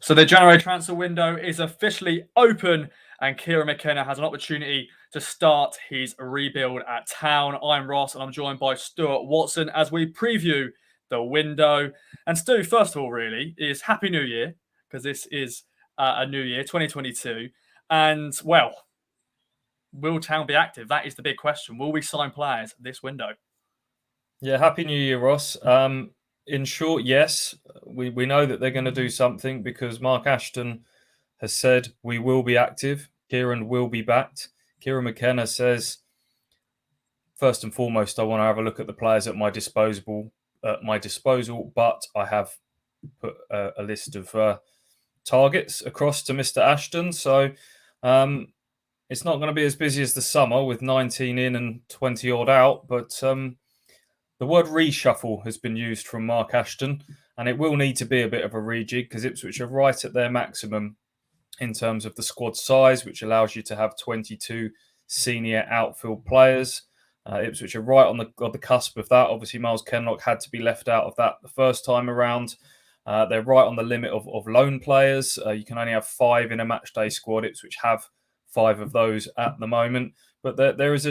So the January transfer window is officially open, and Kieran McKenna has an opportunity to start his rebuild at Town. I'm Ross, and I'm joined by Stuart Watson as we preview the window. And Stu, first of all, really, is Happy New Year, because this is a new year, 2022. And, well, will Town be active? That is the big question. Will we sign players this window? Yeah, Happy New Year, Ross. In short, yes. We know that they're going to do something because Mark Ashton has said we will be active. Kieran will be backed. Kieran McKenna says, first and foremost, I want to have a look at the players at my disposal, but I have put a list of targets across to Mr. Ashton. So it's not going to be as busy as the summer with 19 in and 20 odd out, but the word reshuffle has been used from Mark Ashton, and it will need to be a bit of a rejig because Ipswich are right at their maximum in terms of the squad size, which allows you to have 22 senior outfield players. Ipswich are right on the cusp of that. Obviously, Miles Kenlock had to be left out of that the first time around. They're right on the limit of loan players. You can only have 5 in a matchday squad. Ipswich have 5 of those at the moment. But there is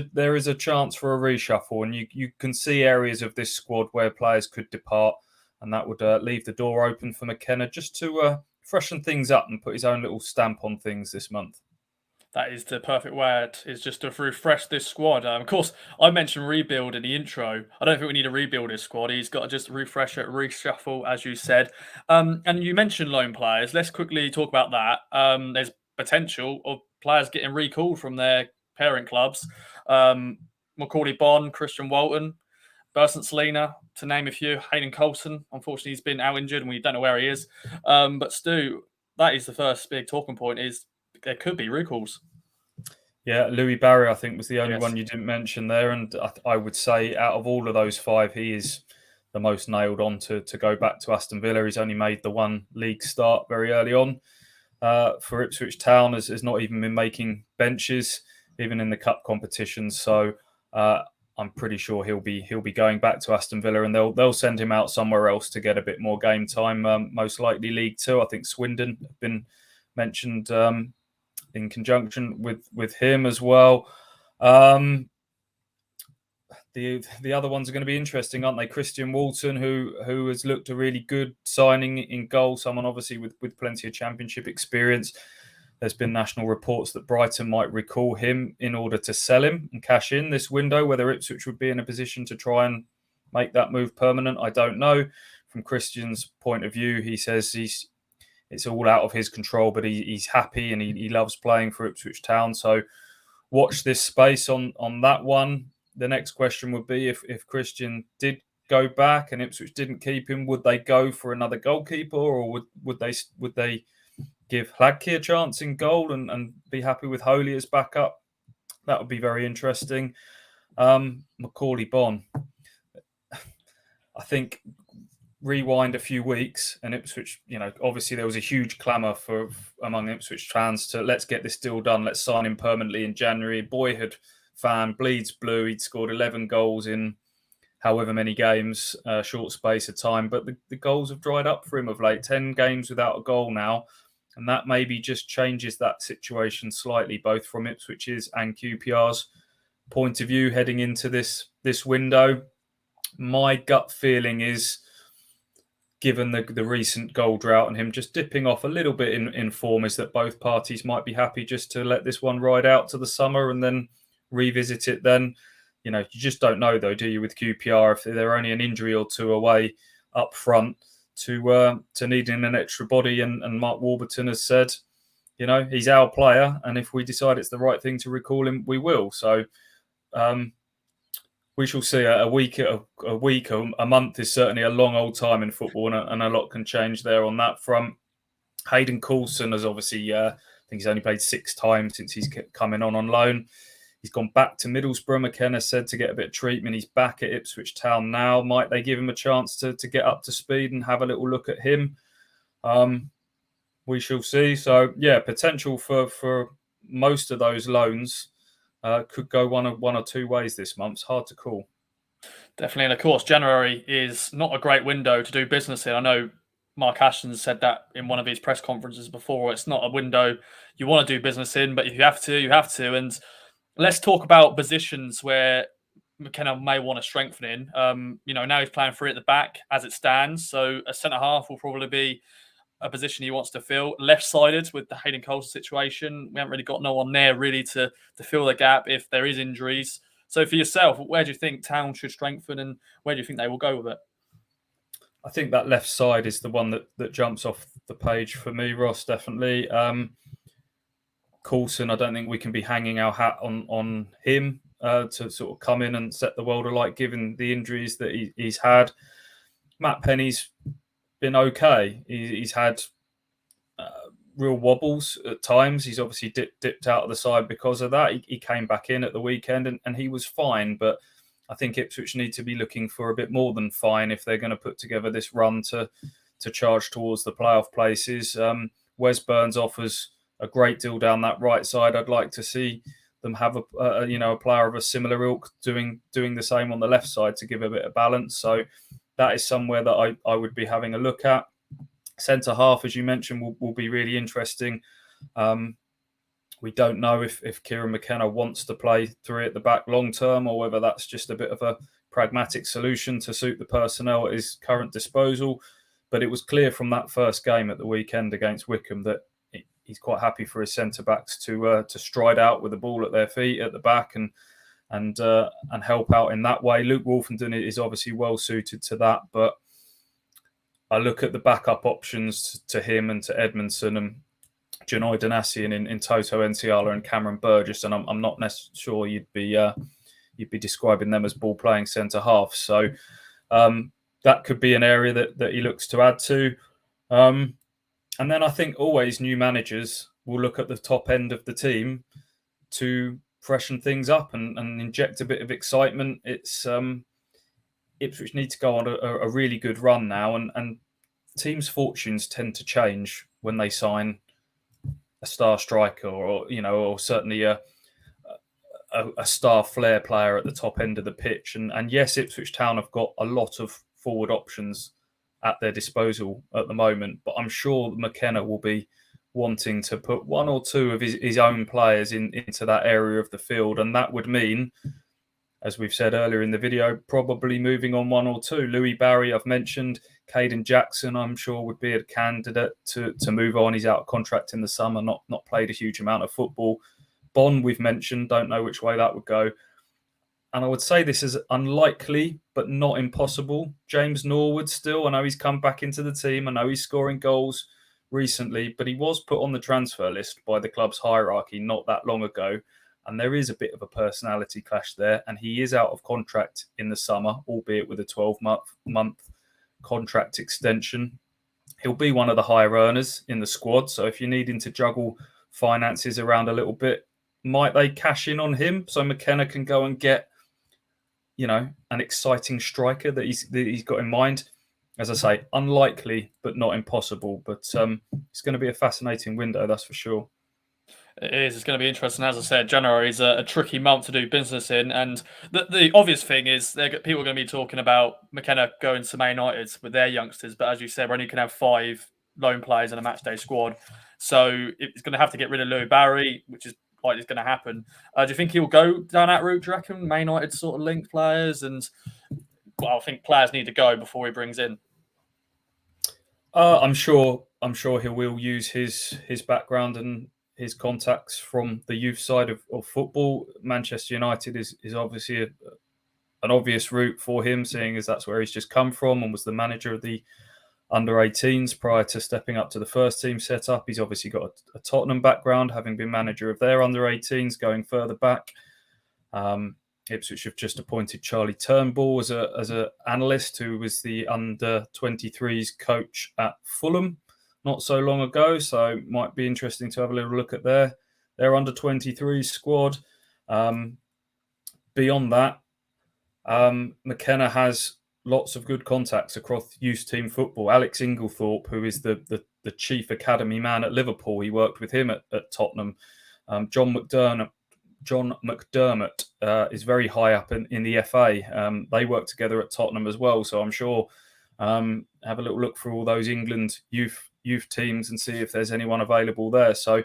a chance for a reshuffle, and you can see areas of this squad where players could depart, and that would leave the door open for McKenna just to freshen things up and put his own little stamp on things this month. That is the perfect word, is just to refresh this squad. Of course, I mentioned rebuild in the intro. I don't think we need to rebuild this squad. He's got to just refresh it, reshuffle, as you said. And you mentioned loan players. Let's quickly talk about that. There's potential of players getting recalled from their parent clubs. Macaulay Bond, Christian Walton, Burson Selena, to name a few. Hayden Coulson, unfortunately, he's been out injured and we don't know where he is. But Stu, that is the first big talking point, is there could be recalls. Yeah, Louis Barry, I think, was the only one you didn't mention there. And I would say out of all of those 5, he is the most nailed on to go back to Aston Villa. He's only made the one league start very early on for Ipswich Town, has not even been making benches, even in the cup competitions. So I'm pretty sure he'll be going back to Aston Villa, and they'll send him out somewhere else to get a bit more game time. Most likely League Two. I think Swindon have been mentioned in conjunction with him as well. The other ones are going to be interesting, aren't they? Christian Walton, who has looked a really good signing in goal, someone obviously with plenty of championship experience. There's been national reports that Brighton might recall him in order to sell him and cash in this window. Whether Ipswich would be in a position to try and make that move permanent, I don't know. From Christian's point of view, he says it's all out of his control, but he's happy and he loves playing for Ipswich Town. So watch this space on that one. The next question would be if Christian did go back and Ipswich didn't keep him, would they go for another goalkeeper, or would they give Hladky a chance in goal and be happy with Holy as backup? That would be very interesting. Macaulay Bond. I think rewind a few weeks and Ipswich, obviously there was a huge clamour among Ipswich fans to let's get this deal done, let's sign him permanently in January. Boyhood fan, bleeds blue. He'd scored 11 goals in however many games, short space of time, but the goals have dried up for him of late. 10 games without a goal now, and that maybe just changes that situation slightly, both from Ipswich's and QPR's point of view heading into this window. My gut feeling is, given the recent goal drought and him just dipping off a little bit in form, is that both parties might be happy just to let this one ride out to the summer and then revisit it then. You just don't know, though, do you, with QPR, if they're only an injury or two away up front to needing an extra body. And Mark Warburton has said, he's our player, and if we decide it's the right thing to recall him, we will. So we shall see. A month is certainly a long old time in football, and a lot can change there on that front. Hayden Coulson has obviously, I think he's only played 6 times since he's coming on loan. He's gone back to Middlesbrough, McKenna said, to get a bit of treatment. He's back at Ipswich Town now. Might they give him a chance to get up to speed and have a little look at him? We shall see. So, yeah, potential for most of those loans could go one or two ways this month. It's hard to call. Definitely. And, of course, January is not a great window to do business in. I know Mark Ashton said that in one of his press conferences before. It's not a window you want to do business in, but if you have to, you have to. And let's talk about positions where McKenna may want to strengthen in. Now he's playing free at the back as it stands. So a centre half will probably be a position he wants to fill. Left-sided with the Hayden Coulson situation. We haven't really got no one there really to fill the gap if there is injuries. So for yourself, where do you think Town should strengthen and where do you think they will go with it? I think that left side is the one that jumps off the page for me, Ross, definitely. Coulson, I don't think we can be hanging our hat on him to sort of come in and set the world alight, given the injuries that he's had. Matt Penny's been okay. He's had real wobbles at times. He's obviously dipped out of the side because of that. He came back in at the weekend and he was fine, but I think Ipswich need to be looking for a bit more than fine if they're going to put together this run to charge towards the playoff places. Wes Burns offers a great deal down that right side. I'd like to see them have a player of a similar ilk doing the same on the left side to give a bit of balance. So that is somewhere that I would be having a look at. Centre half, as you mentioned, will be really interesting. We don't know if Kieran McKenna wants to play three at the back long term or whether that's just a bit of a pragmatic solution to suit the personnel at his current disposal. But it was clear from that first game at the weekend against Wycombe that he's quite happy for his centre backs to stride out with the ball at their feet at the back and help out in that way. Luke Wolfenden is obviously well suited to that, but I look at the backup options to him and to Edmondson and Janoi Danassian in Toto Nsiala and Cameron Burgess, and I'm not necessarily sure you'd be describing them as ball playing centre half. So that could be an area that he looks to add to. And then I think always new managers will look at the top end of the team to freshen things up and inject a bit of excitement. It's Ipswich need to go on a really good run now, and teams' fortunes tend to change when they sign a star striker or certainly a star flair player at the top end of the pitch. And yes, Ipswich Town have got a lot of forward options at their disposal at the moment, but I'm sure McKenna will be wanting to put one or two of his own players into that area of the field, and that would mean, as we've said earlier in the video, probably moving on one or two. Louis Barry, I've mentioned. Caden Jackson, I'm sure, would be a candidate to move on. He's out of contract in the summer, not played a huge amount of football. Bond, we've mentioned, don't know which way that would go. And I would say this is unlikely, but not impossible. James Norwood still, I know he's come back into the team. I know he's scoring goals recently, but he was put on the transfer list by the club's hierarchy not that long ago. And there is a bit of a personality clash there. And he is out of contract in the summer, albeit with a 12-month contract extension. He'll be one of the higher earners in the squad. So if you're needing to juggle finances around a little bit, might they cash in on him so McKenna can go and get, an exciting striker that he's got in mind? As I say, unlikely, but not impossible. But it's going to be a fascinating window, that's for sure. It is. It's going to be interesting. As I said, January is a tricky month to do business in. And the obvious thing is people are going to be talking about McKenna going to Man United with their youngsters. But as you said, we only can have 5 loan players in a matchday squad. So it's going to have to get rid of Louis Barry, which is likely going to happen. Do you think he'll go down that route, do you reckon? Man United sort of linked players? And, I think players need to go before he brings in. I'm sure he will use his background and his contacts from the youth side of football. Manchester United is obviously an obvious route for him, seeing as that's where he's just come from and was the manager of the under-18s prior to stepping up to the first team setup. He's obviously got a Tottenham background, having been manager of their under-18s going further back. Ipswich have just appointed Charlie Turnbull as an analyst, who was the under-23s coach at Fulham not so long ago, so might be interesting to have a little look at their under-23 squad. Beyond that, McKenna has lots of good contacts across youth team football. Alex Inglethorpe, who is the chief academy man at Liverpool, he worked with him at Tottenham. John McDermott is very high up in the FA. They work together at Tottenham as well, so I'm sure Have a little look through all those England youth teams and see if there's anyone available there. So,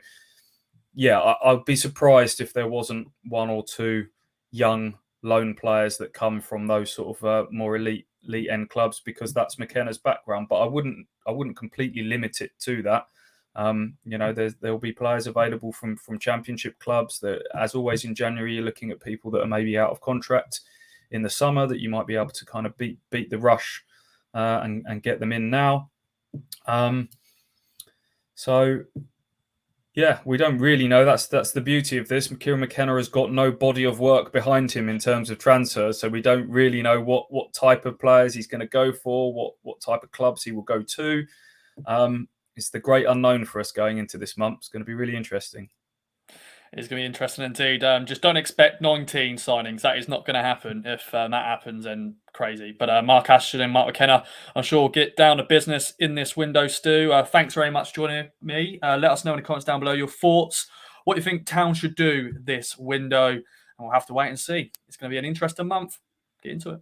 yeah, I'd be surprised if there wasn't one or two young loan players that come from those sort of more elite end clubs, because that's McKenna's background. But I wouldn't completely limit it to that. There'll be players available from championship clubs. That, as always, in January, you're looking at people that are maybe out of contract in the summer that you might be able to kind of beat the rush and get them in now. So yeah, we don't really know. That's the beauty of this. Kieran McKenna has got no body of work behind him in terms of transfers, so we don't really know what type of players he's going to go for, what type of clubs he will go to. It's the great unknown for us going into this month. It's going to be really interesting. It's going to be interesting indeed. Just don't expect 19 signings. That is not going to happen. If that happens, then crazy. But Mark Ashton and Mark McKenna, I'm sure, will get down to business in this window, Stu. Thanks very much for joining me. Let us know in the comments down below your thoughts, what you think Town should do this window. And we'll have to wait and see. It's going to be an interesting month. Get into it.